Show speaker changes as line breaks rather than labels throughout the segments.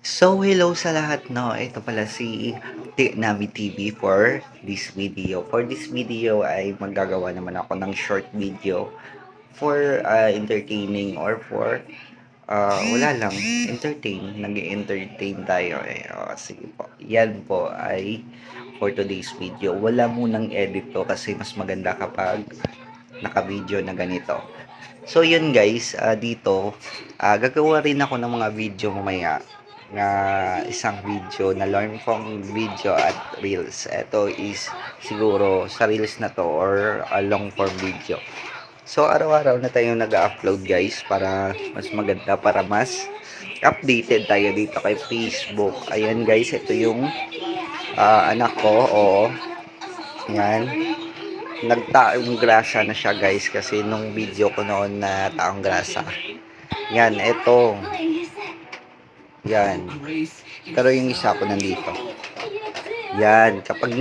Hello sa lahat, no? Ito pala si Nami TV for this video. For this video ay maggagawa naman ako ng short video for entertaining or for wala lang, nag-entertain tayo eh. Sige po. Yan po ay for today's video. Wala munang edit to kasi mas maganda kapag naka-video na ganito. So yun guys, dito gagawa rin ako ng mga video mamaya na isang video na long form video at reels. Ito is siguro sa reels na to or long form video. So araw-araw na tayo nag-upload guys para mas maganda, para mas updated tayo dito kay Facebook. Ayan guys, ito yung anak ko. Oo, yan, nagtaong grasa na siya guys kasi nung video ko noon na taong grasa. Yan, eto. Yan. Pero yung isa ko nandito. Yan, kapag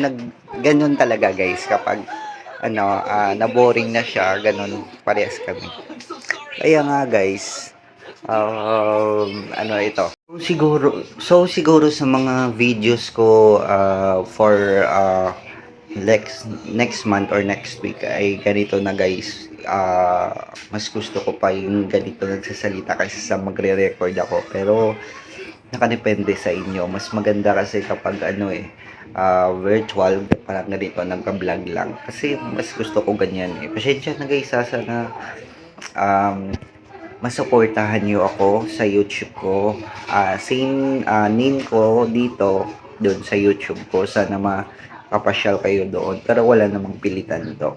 ganun talaga guys, kapag na-boring na siya, ganun parehas kami. Kaya nga guys, ito. Siguro sa mga videos ko for next month or next week ay ganito na guys. Mas gusto ko pa yung ganito nagsasalita kaysa sa magre-record ako, pero nakadepende sa inyo. Mas maganda kasi kapag virtual, parang ganito nagka-vlog lang, kasi mas gusto ko ganyan eh. Pasensya na guys, sana masuportahan nyo ako sa YouTube ko. Same name ko dito doon sa YouTube ko. Sana makapasyal kayo doon, pero wala namang pilitan to.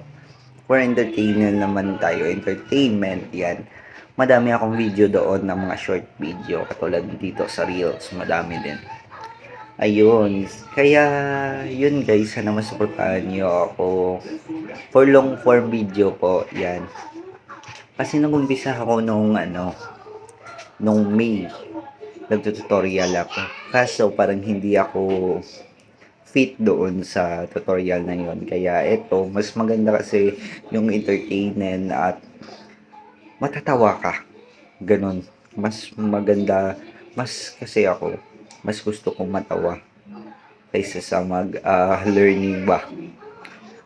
For entertainment naman tayo, entertainment yan. Madami akong video doon ng mga short video katulad dito sa Reels, madami din. Ayun, kaya yun guys, sana masuportahan nyo ako for long form video po, yan. Kasi nag-umpisa ako nung May, nagtutorial ako. Kaso parang hindi ako fit doon sa tutorial na yon. Kaya ito, mas maganda kasi yung entertainment at matatawa ka. Ganon. Mas maganda, kasi ako, mas gusto kong matawa kaysa sa learning ba.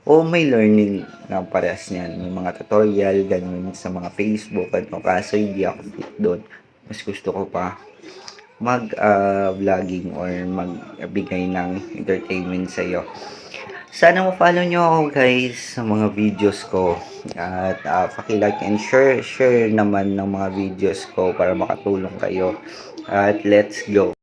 O may learning na parehas niyan. May mga tutorial, ganun sa mga Facebook, kaso hindi ako fit doon. Mas gusto ko pa vlogging or magbigay ng entertainment sa iyo. Sana ma-follow nyo ako guys sa mga videos ko. At paki-like and share naman ng mga videos ko para makatulong kayo. At let's go.